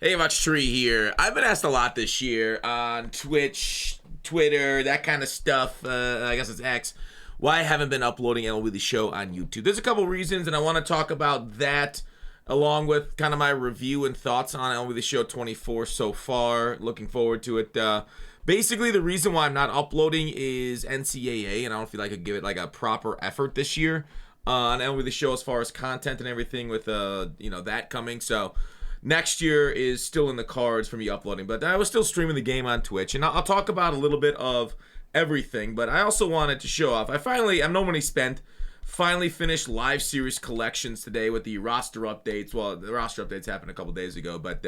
Hey, Much Tree here. I've been asked a lot this year on Twitch, Twitter, that kind of stuff. I guess it's X. Why I haven't been uploading MLB The Show on YouTube. There's a couple reasons, and I want to talk about that along with kind of my review and thoughts on MLB The Show 24 so far. Looking forward to it. Basically, the reason why I'm not uploading is NCAA, and I don't feel like I could give it like a proper effort this year on MLB The Show as far as content and everything with that coming. So next year is still in the cards for me uploading, but I was still streaming the game on Twitch, and I'll talk about a little bit of everything, but I also wanted to show off. I'm no money spent. Finally finished live series collections today with the roster updates. Well, the roster updates happened a couple days ago, but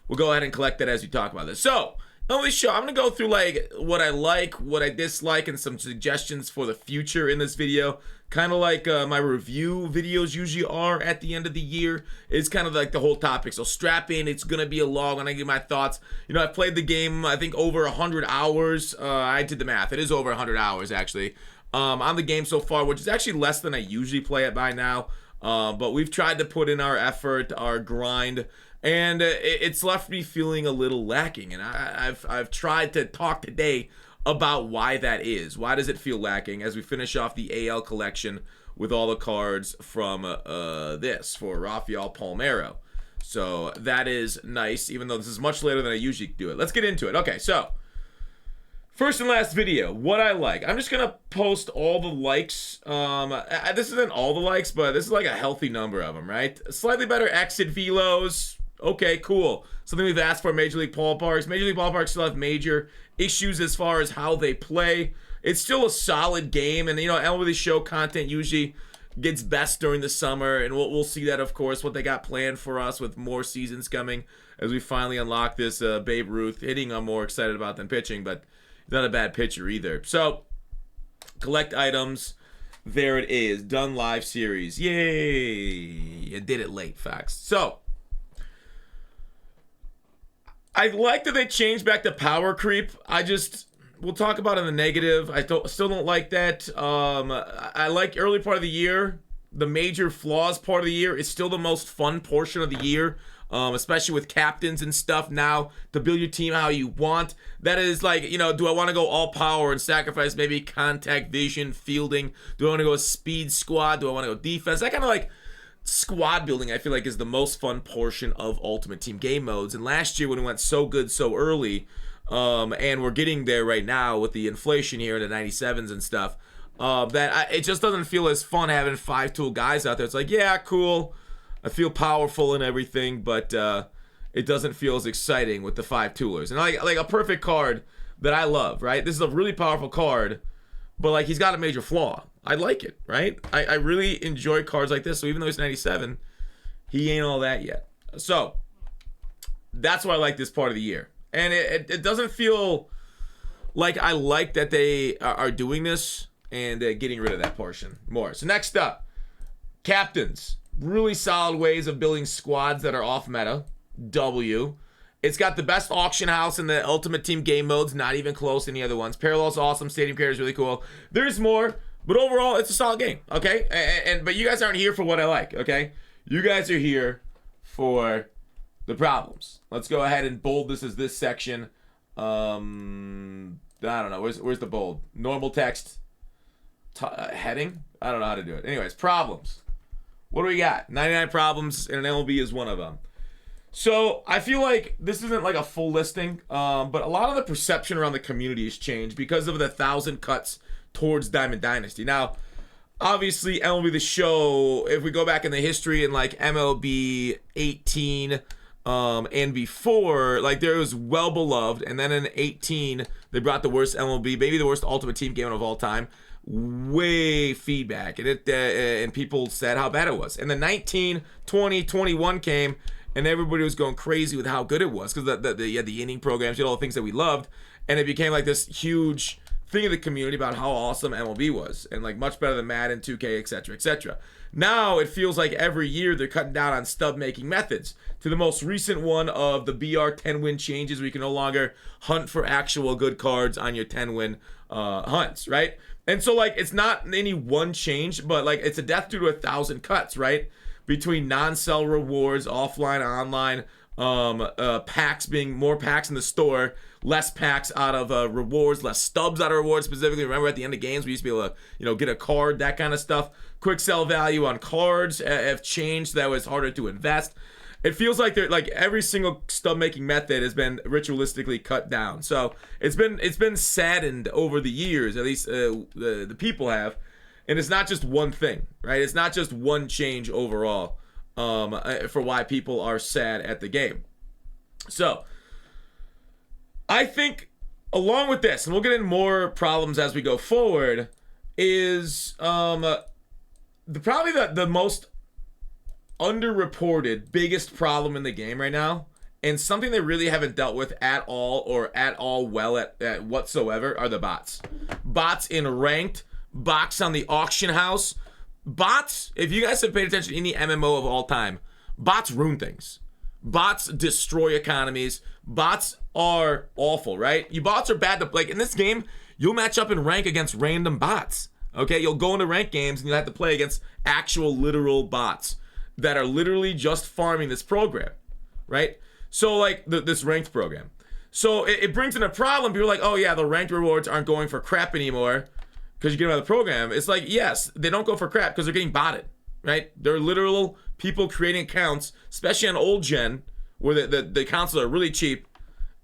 we'll go ahead and collect that as we talk about this. So, on this show, I'm going to go through like what I like, what I dislike, and some suggestions for the future in this video. Kind of like my review videos usually are at the end of the year. It's kind of like the whole topic. So strap in. It's going to be a long one. I give my thoughts. You know, I played the game, I think, over 100 hours. I did the math. It is over 100 hours, actually, on the game so far, which is actually less than I usually play it by now. But we've tried to put in our effort, our grind, and it's left me feeling a little lacking. And I've tried to talk today about why that is. Why does it feel lacking as we finish off the AL collection with all the cards from this for Rafael Palmeiro. So that is nice, even though this is much later than I usually do it. Let's get into it. Okay, so first and last video, what I like. I'm just going to post all the likes. This isn't all the likes, but this is like a healthy number of them, right? Slightly better exit velos. Okay, cool. Something we've asked for Major League ballparks. Major League ballparks still have major issues as far as how they play. It's still a solid game, and MLB The Show content usually gets best during the summer, and we'll see that, of course, what they got planned for us with more seasons coming as we finally unlock this Babe Ruth. Hitting I'm more excited about than pitching, but he's not a bad pitcher either. So, collect items. There it is. Done live series. Yay! I did it late, facts. So, I like that they changed back to power creep. We'll talk about it in the negative. Still don't like that. I like early part of the year. The major flaws part of the year is still the most fun portion of the year, especially with captains and stuff now, to build your team how you want. That is like, do I want to go all power and sacrifice maybe contact, vision, fielding? Do I want to go a speed squad? Do I want to go defense? That kind of like squad building, I feel like, is the most fun portion of Ultimate Team game modes. And last year when it went so good so early, and we're getting there right now with the inflation here in the 97s and stuff, it just doesn't feel as fun having 5-tool guys out there. It's like, yeah, cool, I feel powerful and everything, but it doesn't feel as exciting with the 5-toolers. And like a perfect card that I love, right? This is a really powerful card, but like he's got a major flaw. I like it, right? I really enjoy cards like this. So even though he's 97, he ain't all that yet. So that's why I like this part of the year. And it doesn't feel like I like that they are doing this and getting rid of that portion more. So next up, captains. Really solid ways of building squads that are off meta. W. It's got the best auction house in the Ultimate Team game modes. Not even close to any other ones. Parallel's awesome. Stadium Care is really cool. There's more. But overall, it's a solid game, okay? But you guys aren't here for what I like, okay? You guys are here for the problems. Let's go ahead and bold this as this section. I don't know. Where's the bold? Normal text. Heading? I don't know how to do it. Anyways, problems. What do we got? 99 problems, and an MLB is one of them. So I feel like this isn't like a full listing, but a lot of the perception around the community has changed because of the 1,000 cuts towards Diamond Dynasty. Now, obviously, MLB The Show, if we go back in the history in like MLB 18 and before, like there was well beloved, and then in 18 they brought the worst MLB, maybe the worst Ultimate Team game of all time, way feedback, and and people said how bad it was. And the 19, 20, 21 came, and everybody was going crazy with how good it was because you had the inning programs, you had all the things that we loved, and it became like this huge thing of the community about how awesome MLB was and like much better than Madden, 2K, etc., etc. Now it feels like every year they're cutting down on stub making methods to the most recent one of the BR 10-win changes where you can no longer hunt for actual good cards on your 10-win hunts, right? And so like it's not any one change, but like it's a death due to 1,000 cuts, right? Between non-sell rewards, offline, online, Packs being more packs in the store, less packs out of rewards, less stubs out of rewards specifically. Remember at the end of games we used to be able to get a card, that kind of stuff. Quick sell value on cards have changed, that was harder to invest. It feels like every single stub making method has been ritualistically cut down. So it's been saddened over the years, at least the people have, and it's not just one thing, right? It's not just one change overall for why people are sad at the game. So I think along with this, and we'll get into more problems as we go forward, is probably the most underreported biggest problem in the game right now, and something they really haven't dealt with at all well at whatsoever, are the bots. Bots in ranked, bots on the auction house. Bots, if you guys have paid attention to any MMO of all time, bots ruin things. Bots destroy economies. Bots are awful, right? You bots are bad to play. In this game, you'll match up in rank against random bots. Okay, you'll go into ranked games and you'll have to play against actual literal bots that are literally just farming this program, right? So like this ranked program. So it brings in a problem. People are like, oh yeah, the ranked rewards aren't going for crap anymore because you get them out of the program. It's like, yes, they don't go for crap because they're getting botted, right? They're literal people creating accounts, especially on old gen, where the accounts are really cheap,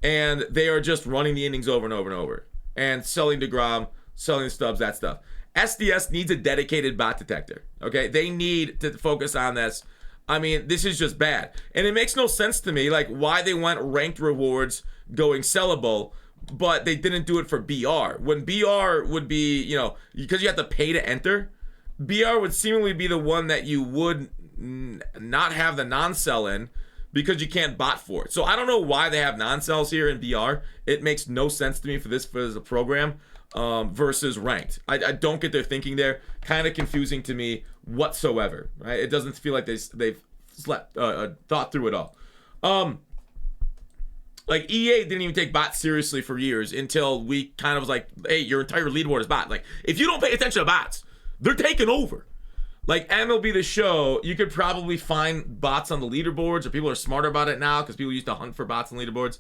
and they are just running the innings over and over and over, and selling DeGrom, selling stubs, that stuff. SDS needs a dedicated bot detector, okay? They need to focus on this. I mean, this is just bad. And it makes no sense to me, like, why they went ranked rewards going sellable, but they didn't do it for BR. When BR would be, because you have to pay to enter, BR would seemingly be the one that you would not have the non-sell in because you can't bot for it. So I don't know why they have non-sells here in BR. It makes no sense to me for this as a program. Versus ranked. I don't get their thinking there. Kind of confusing to me whatsoever, right? It doesn't feel like they've thought through it all. Like EA didn't even take bots seriously for years until we kind of was like, hey, your entire leaderboard is bot. Like, if you don't pay attention to bots, they're taking over. Like MLB The Show, you could probably find bots on the leaderboards, or people are smarter about it now because people used to hunt for bots on leaderboards.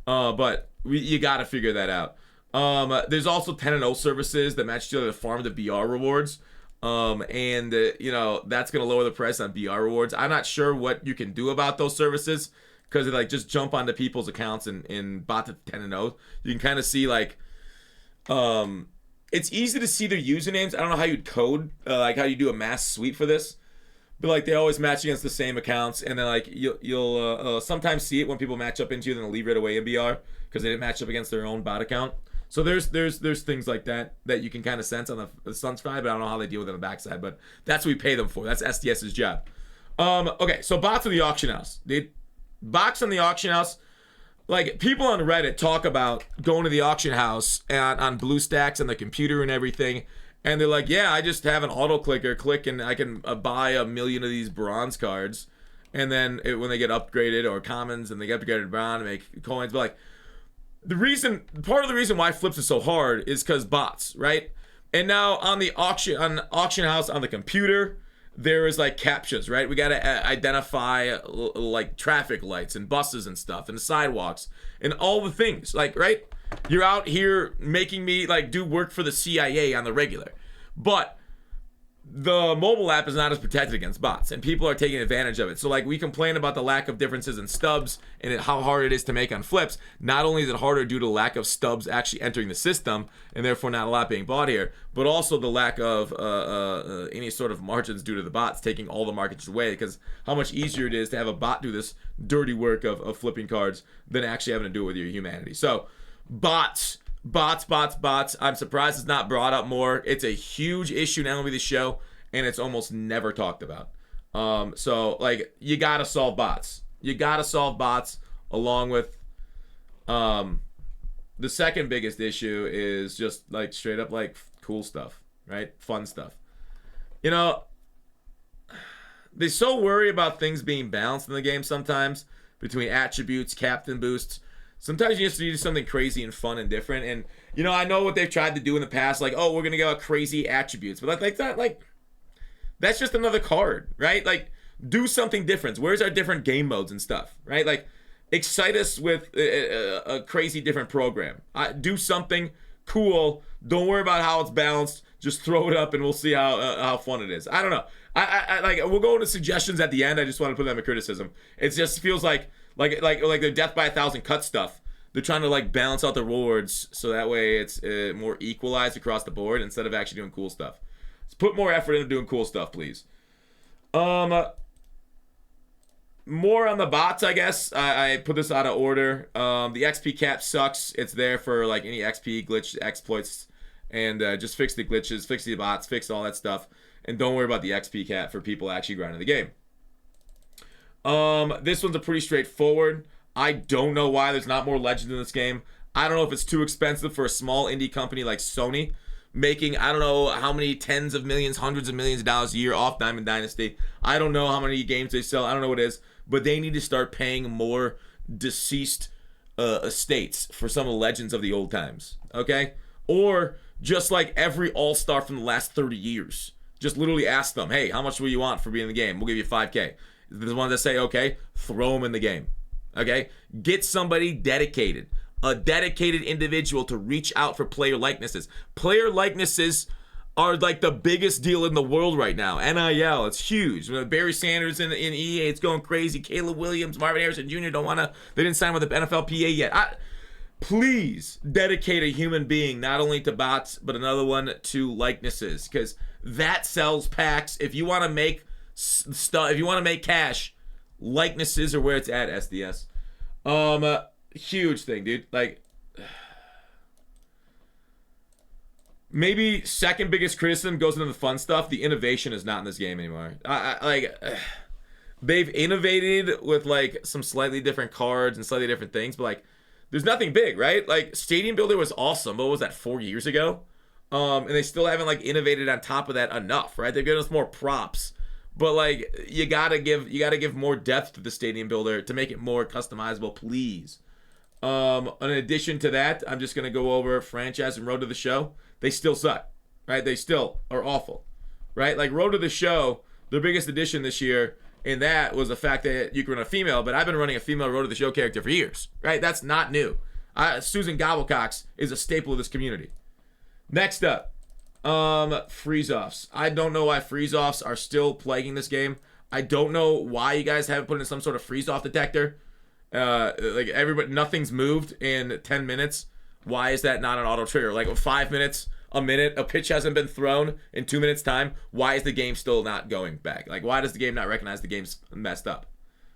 But you got to figure that out. There's also 10-0 services that match together to farm the BR rewards. And that's going to lower the price on BR rewards. I'm not sure what you can do about those services because they just jump onto people's accounts and bot the 10-0. You can kind of see it's easy to see their usernames. I don't know how you'd code, how you do a mass sweep for this. But they always match against the same accounts, and then you'll sometimes see it when people match up into you, then they'll leave right away in BR because they didn't match up against their own bot account. So there's things like that you can kind of sense on the Suns side, but I don't know how they deal with it on the backside. But that's what we pay them for. That's SDS's job. Okay, so bots in the auction house. Bots in the auction house. Like, people on Reddit talk about going to the auction house and on BlueStacks and the computer and everything, and they're like, yeah, I just have an auto clicker, click, and I can buy 1 million of these bronze cards, and then when they get upgraded, or commons, and they get upgraded bronze, make coins. But part of the reason why flips is so hard is because bots, right? And now on the auction house on the computer, there is CAPTCHAs, right? We got to identify traffic lights and buses and stuff and sidewalks and all the things, right? You're out here making me do work for the CIA on the regular, but the mobile app is not as protected against bots, and people are taking advantage of it. So we complain about the lack of differences in stubs and how hard it is to make on flips. Not only is it harder due to the lack of stubs actually entering the system, and therefore not a lot being bought here, but also the lack of any sort of margins due to the bots taking all the markets away, because how much easier it is to have a bot do this dirty work of flipping cards than actually having to do it with your humanity. So bots. I'm surprised it's not brought up more. It's a huge issue in MLB The Show, and it's almost never talked about. You gotta solve bots. You gotta solve bots, along with the second biggest issue is just straight up cool stuff, right? Fun stuff. They so worry about things being balanced in the game sometimes between attributes, captain boosts. Sometimes you just need to do something crazy and fun and different. And, I know what they've tried to do in the past, we're going to go crazy attributes. But that's just another card, right? Do something different. Where's our different game modes and stuff, right? excite us with a crazy different program. Do something cool. Don't worry about how it's balanced. Just throw it up and we'll see how fun it is. I don't know. I like, we'll go into suggestions at the end. I just want to put them in criticism. It just feels like the death by 1,000 cut stuff. They're trying to like balance out the rewards so that way it's more equalized across the board instead of actually doing cool stuff. Let's put more effort into doing cool stuff, please. More on the bots, I guess. I put this out of order. The XP cap sucks. It's there for like any XP glitch exploits, and just fix the glitches, fix the bots, fix all that stuff, and don't worry about the XP cap for people actually grinding the game. This one's a pretty straightforward. I don't know why there's not more legends in this game. I don't know if it's too expensive for a small indie company like Sony, making I don't know how many tens of millions, hundreds of millions of dollars a year off Diamond Dynasty. I don't know how many games they sell. I don't know what it is. But they need to start paying more deceased estates for some of the legends of the old times, okay? Or just like every all-star from the last 30 years. Just literally ask them, hey, how much will you want for being in the game? We'll give you 5K. The ones that say, okay, throw them in the game, okay? Get somebody dedicated, a dedicated individual to reach out for player likenesses. Player likenesses are like the biggest deal in the world right now. NIL, it's huge. Barry Sanders in EA, it's going crazy. Caleb Williams, Marvin Harrison Jr. They didn't sign with the NFLPA yet. Please dedicate a human being not only to bots, but another one to likenesses, because that sells packs. If you want to make stuff, if you want to make cash, likenesses are where it's at. SDS, huge thing, dude. Like, maybe second biggest criticism goes into the fun stuff. The innovation is not in this game anymore. They've innovated with like some slightly different cards and slightly different things, but like there's nothing big, right? Like Stadium Builder was awesome, but what was that, 4 years ago? And they still haven't like innovated on top of that enough, right? They've given us more props, but like you gotta give more depth to the Stadium Builder to make it more customizable, please. In addition to that, I'm just gonna go over franchise and Road to the Show. They still suck, right? They still are awful, right? Like Road to the Show, their biggest addition this year, and that was the fact that you can run a female, but I've been running a female Road to the Show character for years, right? That's not new. Susan Gutfoxx is a staple of this community. Next up, Freezeoffs. I don't know why Freezeoffs are still plaguing this game. I don't know why you guys haven't put in some sort of freeze-off detector. Like everybody, nothing's moved in 10 minutes. Why is that not an auto trigger? Like 5 minutes, a minute, a pitch hasn't been thrown in 2 minutes time. Why is the game still not going back? Like, why does the game not recognize the game's messed up?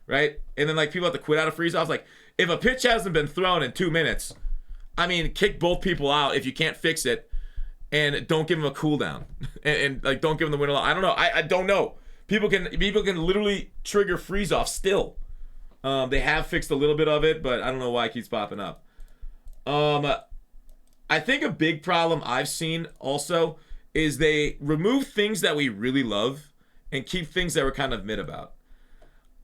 Right? And then like people have to quit out of freeze-offs. Like, if a pitch hasn't been thrown in 2 minutes, I mean, kick both people out if you can't fix it, and don't give them a cooldown, and like don't give them the win. I don't know. I don't know. People can literally trigger freeze-off still. They have fixed a little bit of it, but I don't know why it keeps popping up. I think a big problem I've seen also is they remove things that we really love and keep things that we're kind of mid about.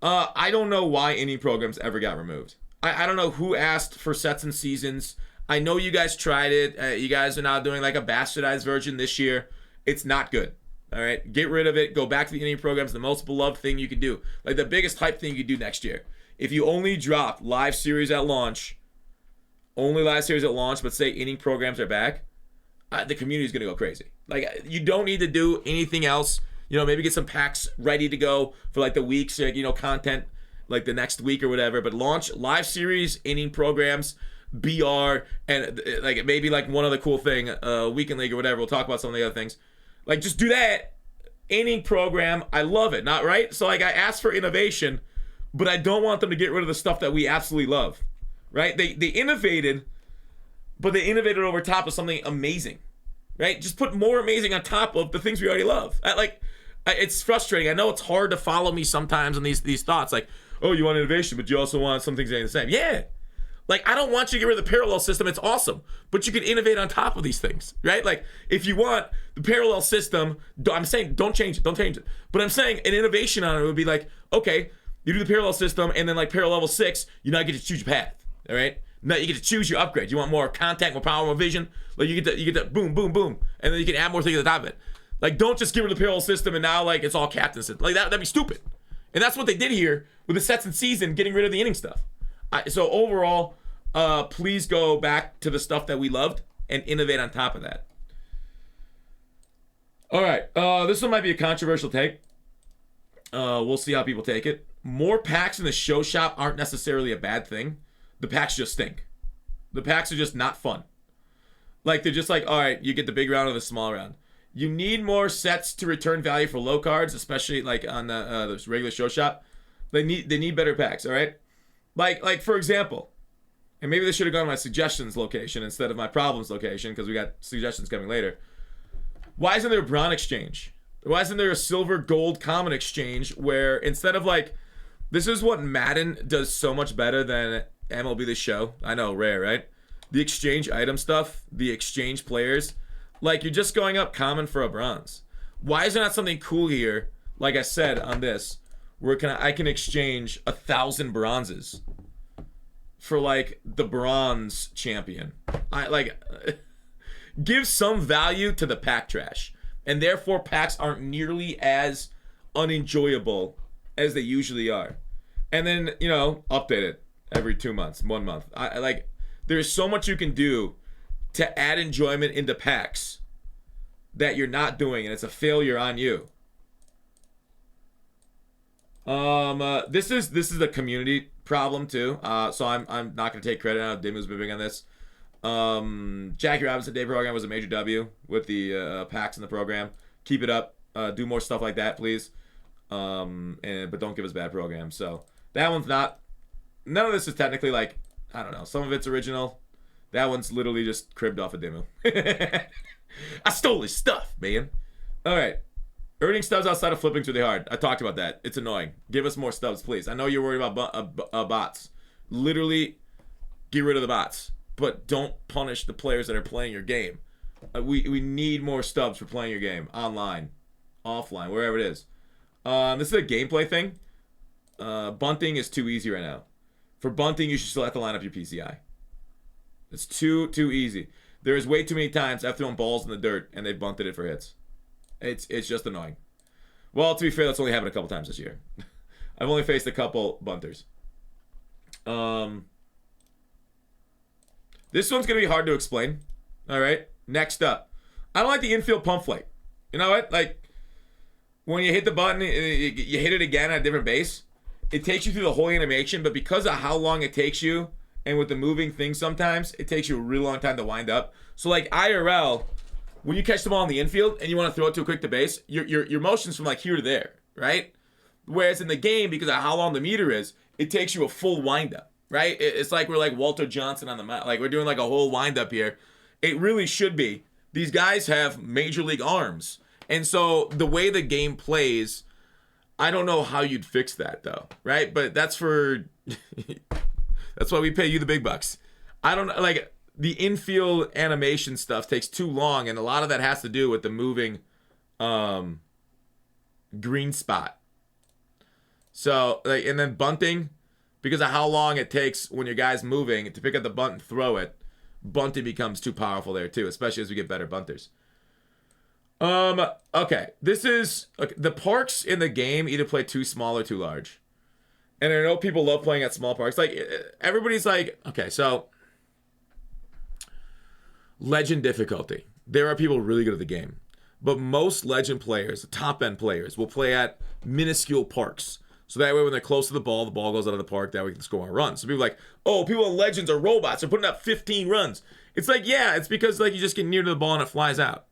I don't know why any programs ever got removed. I don't know who asked for sets and seasons. I know you guys tried it. You guys are now doing like a bastardized version this year. It's not good. All right, get rid of it. Go back to the inning programs. The most beloved thing you could do, like the biggest hype thing you could do next year. If you only drop live series at launch, but say inning programs are back, the community is gonna go crazy. Like, you don't need to do anything else. You know, maybe get some packs ready to go for like the weeks, like, you know, content like the next week or whatever. But launch live series, inning programs, BR, and like maybe like one other cool thing, weekend league or whatever. We'll talk about some of the other things. Like, just do that. Inning program, I love it. Not right? So like, I asked for innovation, but I don't want them to get rid of the stuff that we absolutely love. Right? They innovated, but they innovated over top of something amazing. Right? Just put more amazing on top of the things we already love. It's frustrating. I know it's hard to follow me sometimes on these thoughts. Like, oh, you want innovation, but you also want some things that ain't the same. Yeah. Like, I don't want you to get rid of the parallel system. It's awesome. But you can innovate on top of these things, right? Like, if you want the parallel system, I'm saying don't change it. Don't change it. But I'm saying an innovation on it would be like, okay, you do the parallel system, and then like parallel level 6, you now get to choose your path, all right? Now you get to choose your upgrade. You want more contact, more power, more vision? Like, you get to boom, boom, boom. And then you can add more things at the top of it. Like, don't just get rid of the parallel system and now like it's all captain system. Like, that'd be stupid. And that's what they did here with the sets and season, getting rid of the inning stuff. So overall, please go back to the stuff that we loved and innovate on top of that. All right, this one might be a controversial take. We'll see how people take it. More packs in the show shop aren't necessarily a bad thing. The packs just stink. The packs are just not fun. Like, they're just like, all right, you get the big round or the small round. You need more sets to return value for low cards, especially like on the regular show shop. They need better packs, all right? Like for example, and maybe this should have gone to my suggestions location instead of my problems location because we got suggestions coming later. Why isn't there a Braun exchange? Why isn't there a silver gold common exchange where instead of like, this is what Madden does so much better than MLB The Show. I know, rare, right? The exchange item stuff, the exchange players. Like, you're just going up common for a bronze. Why is there not something cool here, like I said on this, where I can exchange 1,000 bronzes for like the bronze champion? Give some value to the pack trash. And therefore packs aren't nearly as unenjoyable as they usually are. And then, update it every 2 months, 1 month. There's so much you can do to add enjoyment into packs that you're not doing, and it's a failure on you. This is a community problem too. So I'm not gonna take credit now. Dim was moving on this. Jackie Robinson Day program was a major W with the packs in the program. Keep it up. Do more stuff like that, please. But don't give us bad programs. So that one's not. None of this is technically like, I don't know. Some of it's original. That one's literally just cribbed off of Dimu. I stole his stuff, man. All right. Earning stubs outside of flipping's really hard. I talked about that. It's annoying. Give us more stubs, please. I know you're worried about bots. Literally, get rid of the bots. But don't punish the players that are playing your game. We need more stubs for playing your game. Online, offline, wherever it is. This is a gameplay thing. Bunting is too easy right now. For bunting, you should still have to line up your PCI. It's too easy. There is way too many times I've thrown balls in the dirt and they've bunted it for hits. It's just annoying. Well, to be fair, that's only happened a couple times this year. I've only faced a couple bunters. This one's going to be hard to explain. All right. Next up. I don't like the infield pump flake. You know what? Like, when you hit the button, you hit it again at a different base. It takes you through the whole animation, but because of how long it takes you, and with the moving thing sometimes, it takes you a really long time to wind up. So, like, IRL, when you catch the ball in the infield and you want to throw it too quick to base, your motion's from, like, here to there, right? Whereas in the game, because of how long the meter is, it takes you a full wind-up, right? It's like we're like Walter Johnson on the mound. Like, we're doing, like, a whole wind-up here. It really should be. These guys have major league arms. And so the way the game plays, I don't know how you'd fix that, though, right? But that's for... That's why we pay you the big bucks. I don't know, like, the infield animation stuff takes too long, and a lot of that has to do with the moving green spot. So, like, and then bunting, because of how long it takes when your guy's moving to pick up the bunt and throw it, bunting becomes too powerful there too, especially as we get better bunters. Okay, this is the parks in the game either play too small or too large. And I know people love playing at small parks. Like, everybody's like, okay, so legend difficulty. There are people really good at the game. But most legend players, top-end players, will play at minuscule parks. So that way when they're close to the ball goes out of the park. That way we can score a run. So people are like, oh, people in legends are robots. They're putting up 15 runs. It's like, yeah, it's because like you just get near to the ball and it flies out.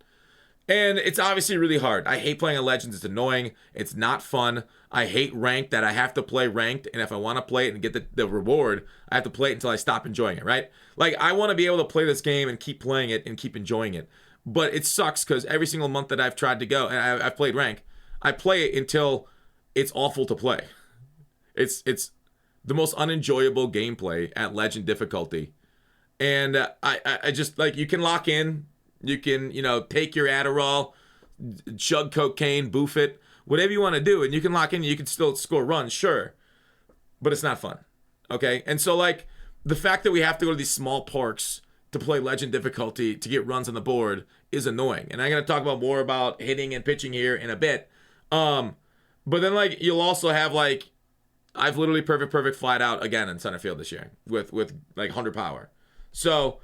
And it's obviously really hard. I hate playing on Legends. It's annoying. It's not fun. I hate ranked that I have to play ranked. And if I want to play it and get the reward, I have to play it until I stop enjoying it, right? Like, I want to be able to play this game and keep playing it and keep enjoying it. But it sucks because every single month that I've tried to go, and I've played rank, I play it until it's awful to play. It's the most unenjoyable gameplay at Legend difficulty. And I just, like, you can lock in. You can, take your Adderall, chug cocaine, boof it, whatever you want to do, and you can lock in, you can still score runs, sure. But it's not fun, okay? And so, like, the fact that we have to go to these small parks to play Legend difficulty to get runs on the board is annoying. And I'm going to talk about more about hitting and pitching here in a bit. But then, like, you'll also have, like, I've literally perfect flied out again in center field this year with like 100 power. So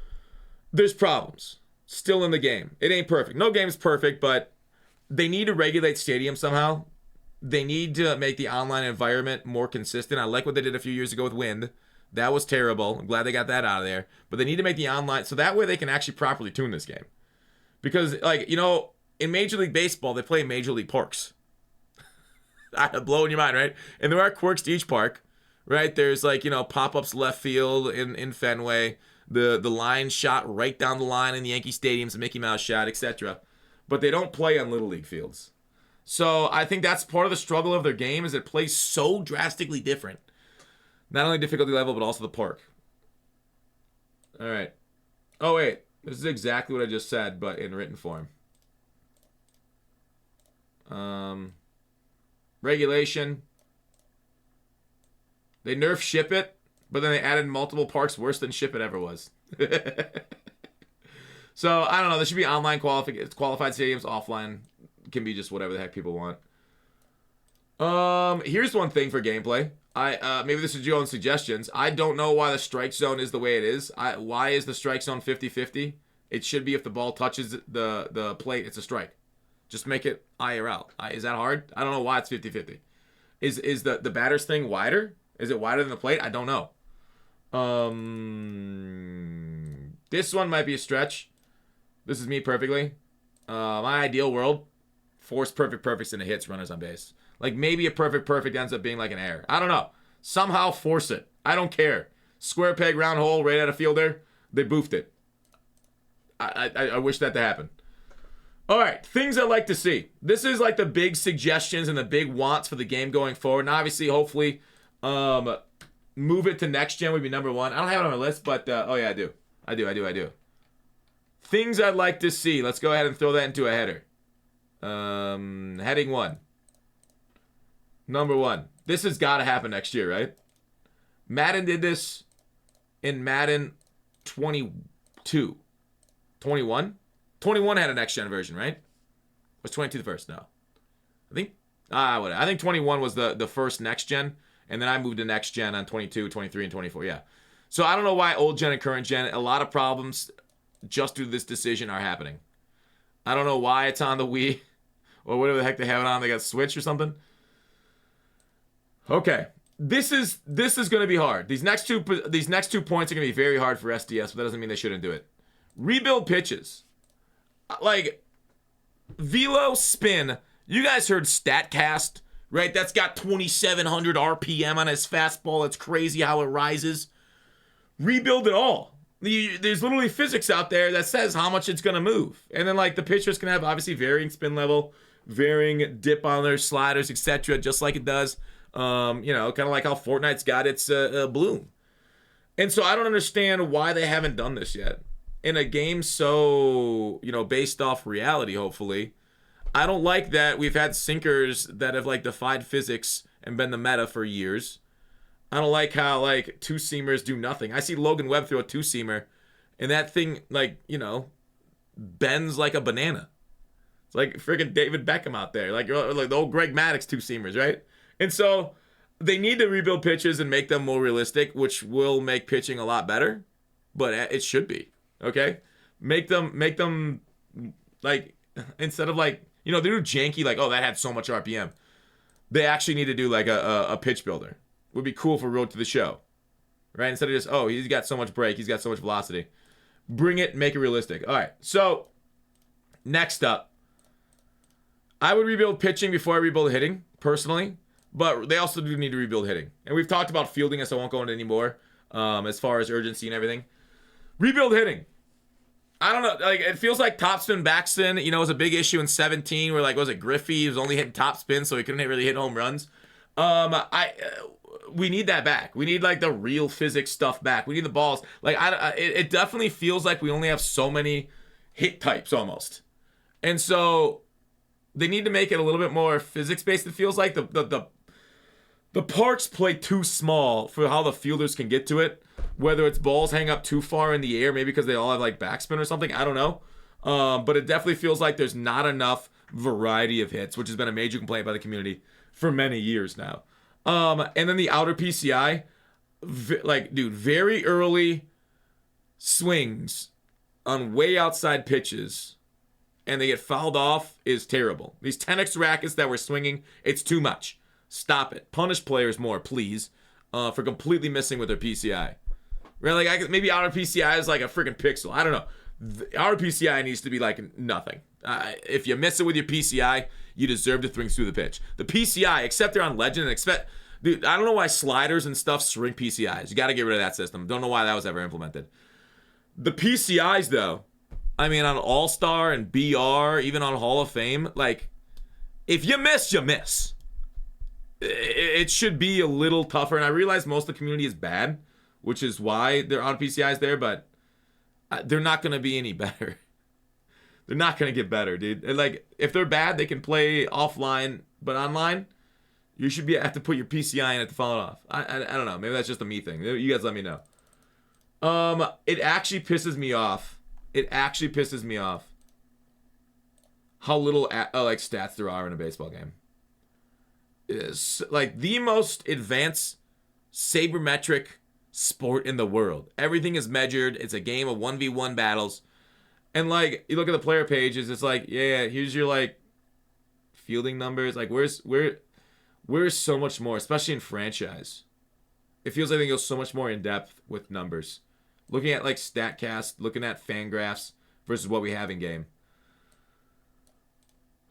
there's problems still in the game. It ain't perfect. No game's perfect, but they need to regulate stadiums somehow. They need to make the online environment more consistent. I like what they did a few years ago with wind. That was terrible. I'm glad they got that out of there. But they need to make the online so that way they can actually properly tune this game. Because, like, you know, in Major League Baseball, they play Major League parks. Blowing your mind, right? And there are quirks to each park, right? There's, like, you know, pop-ups left field in Fenway. The line shot right down the line in the Yankee Stadiums, the Mickey Mouse shot, etc. But they don't play on Little League fields. So I think that's part of the struggle of their game is it plays so drastically different. Not only difficulty level, but also the park. All right. Oh, wait. This is exactly what I just said, but in written form. Regulation. They nerfed Ship It, but then they added multiple parks worse than Ship It ever was. So, I don't know. There should be online qualified stadiums. Offline can be just whatever the heck people want. Here's one thing for gameplay. Maybe this is your own suggestions. I don't know why the strike zone is the way it is. Why is the strike zone 50-50? It should be if the ball touches the plate, it's a strike. Just make it IRL. Is that hard? I don't know why it's 50-50. Is the batter's thing wider? Is it wider than the plate? I don't know. This one might be a stretch. This is me perfectly. My ideal world, force perfects into hits, runners on base. Like, maybe a perfect ends up being like an error. I don't know. Somehow force it. I don't care. Square peg, round hole, right at a fielder. They boofed it. I wish that to happen. All right, things I'd like to see. This is like the big suggestions and the big wants for the game going forward. And obviously, hopefully, move it to next gen would be number one. I don't have it on my list, but, oh yeah, I do. Things I'd like to see. Let's go ahead and throw that into a header. Heading 1. Number 1. This has got to happen next year, right? Madden did this in Madden 22. 21? 21 had a next-gen version, right? Was 22 the first? No. I think 21 was the first next-gen, and then I moved to next-gen on 22, 23, and 24, yeah. So I don't know why old-gen and current-gen, a lot of problems just due to this decision are happening. I don't know why it's on the Wii, or whatever the heck they have it on. They got Switch or something. Okay, this is going to be hard. These next two points are going to be very hard for SDS, but that doesn't mean they shouldn't do it. Rebuild pitches. Like, velo spin. You guys heard StatCast, right? That's got 2,700 RPM on his fastball. It's crazy how it rises. Rebuild it all. There's literally physics out there that says how much it's going to move. And then, like, the pitchers can have, obviously, varying spin level, varying dip on their sliders, etc., just like it does. You know, kind of like how Fortnite's got its bloom. And so I don't understand why they haven't done this yet. In a game so, you know, based off reality, hopefully. I don't like that we've had sinkers that have, like, defied physics and been the meta for years. I don't like how, like, two-seamers do nothing. I see Logan Webb throw a two-seamer, and that thing, like, you know, bends like a banana. It's like friggin' David Beckham out there. Like the old Greg Maddux two-seamers, right? And so they need to rebuild pitches and make them more realistic, which will make pitching a lot better. But it should be, okay? Make them, like, instead of, like, you know, they do janky, like, oh, that had so much RPM. They actually need to do, like, a pitch builder. Would be cool for Road to the Show, right? Instead of just, oh, he's got so much break, he's got so much velocity. Bring it, make it realistic. All right, so next up, I would rebuild pitching before I rebuild hitting, personally, but they also do need to rebuild hitting. And we've talked about fielding, so I won't go into anymore as far as urgency and everything. Rebuild hitting. I don't know, like, it feels like topspin, backspin, you know, was a big issue in 17 where, like, was it Griffey? He was only hitting topspin, so he couldn't really hit home runs. We need that back. We need, like, the real physics stuff back. We need the balls. Like, it definitely feels like we only have so many hit types almost. And so they need to make it a little bit more physics-based. It feels like the parks play too small for how the fielders can get to it. Whether it's balls hang up too far in the air, maybe because they all have, like, backspin or something. I don't know. But it definitely feels like there's not enough variety of hits, which has been a major complaint by the community for many years now. And then the outer PCI, like, dude, very early swings on way outside pitches and they get fouled off is terrible. These 10x rackets that we're swinging, it's too much. Stop it. Punish players more, please, for completely missing with their PCI. Right? Like, maybe outer PCI is like a freaking pixel. I don't know. Outer PCI needs to be like nothing. If you miss it with your PCI, you deserve to swing through the pitch. The PCI, except they're on Legend, and expect, dude, I don't know why sliders and stuff shrink PCIs. You got to get rid of that system. Don't know why that was ever implemented. The PCIs, though, I mean, on All-Star and BR, even on Hall of Fame, like, if you miss, you miss. It should be a little tougher, and I realize most of the community is bad, which is why they're on PCIs there, but they're not going to be any better. They're not going to get better, dude. And like, if they're bad, they can play offline, but online, you should have to put your PCI in it to follow it off. I don't know. Maybe that's just a me thing. You guys let me know. It actually pisses me off. It actually pisses me off how little like stats there are in a baseball game. It's like the most advanced sabermetric sport in the world. Everything is measured. It's a game of 1v1 battles. And like, you look at the player pages, it's like, yeah, here's your like fielding numbers. Like, where's so much more, especially in franchise. It feels like they go so much more in depth with numbers. Looking at like StatCast, looking at Fangraphs versus what we have in game.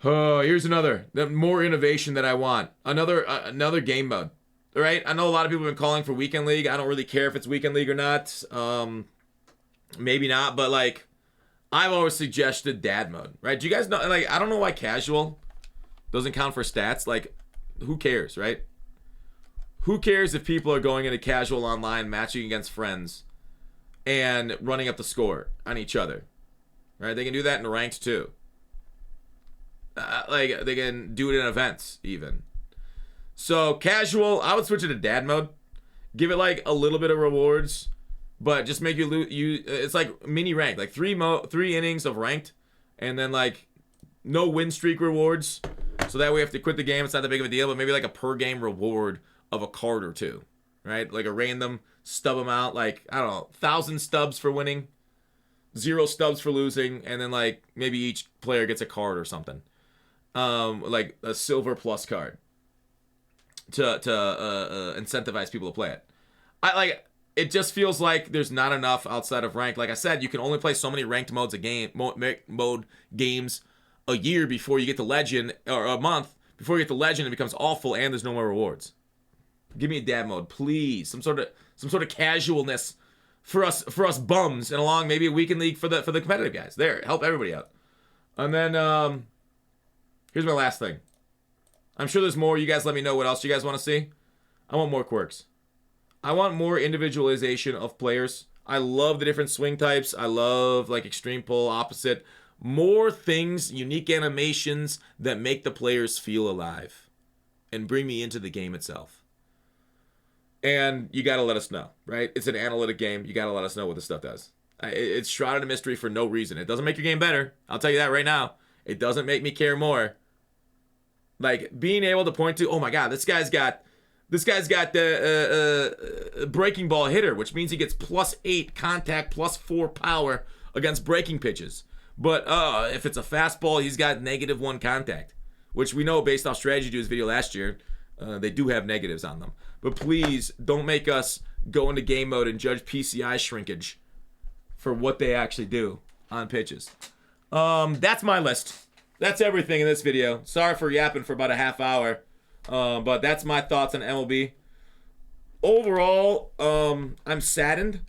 Oh, here's another more innovation that I want. Another game mode. All right, I know a lot of people have been calling for Weekend League. I don't really care if it's Weekend League or not. Maybe not, but like, I've always suggested dad mode, right? Do you guys know, like, I don't know why casual doesn't count for stats. Like, who cares, right? Who cares if people are going into casual online, matching against friends, and running up the score on each other, right? They can do that in ranked too. Like, they can do it in events even. So casual, I would switch it to dad mode. Give it like a little bit of rewards, but just make you it's like mini ranked, like three innings of ranked, and then like no win streak rewards. So that way, if they quit the game, it's not that big of a deal. But maybe like a per game reward of a card or two, right? Like a random stub amount, like, I don't know, 1,000 stubs for winning, 0 stubs for losing, and then like maybe each player gets a card or something, like a silver plus card to incentivize people to play it. It just feels like there's not enough outside of ranked. Like I said, you can only play so many ranked modes mode games a year before you get to legend, or a month before you get to legend. It becomes awful, and there's no more rewards. Give me a dad mode, please. Some sort of casualness for us bums, and along maybe a weekend league for the competitive guys. There, help everybody out. And then here's my last thing. I'm sure there's more. You guys let me know what else you guys want to see. I want more quirks. I want more individualization of players. I love the different swing types. I love like extreme pull, opposite. More things, unique animations that make the players feel alive and bring me into the game itself. And you got to let us know, right? It's an analytic game. You got to let us know what this stuff does. It's shrouded in mystery for no reason. It doesn't make your game better. I'll tell you that right now. It doesn't make me care more. Like, being able to point to, oh my God, this guy's got the breaking ball hitter, which means he gets +8 contact, +4 power against breaking pitches. But if it's a fastball, he's got -1 contact, which we know based off Strategy Dude's video last year, they do have negatives on them. But please don't make us go into game mode and judge PCI shrinkage for what they actually do on pitches. That's my list. That's everything in this video. Sorry for yapping for about a half hour. But that's my thoughts on MLB. Overall, I'm saddened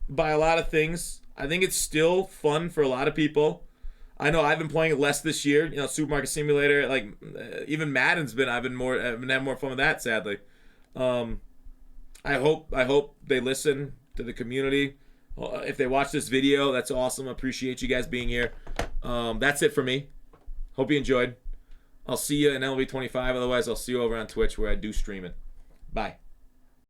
by a lot of things. I think it's still fun for a lot of people. I know I've been playing it less this year. You know, Supermarket Simulator, like even Madden's been. I've been having more fun with that. Sadly, I hope they listen to the community. If they watch this video, that's awesome. I appreciate you guys being here. That's it for me. Hope you enjoyed. I'll see you in MLB 25. Otherwise, I'll see you over on Twitch where I do stream it. Bye.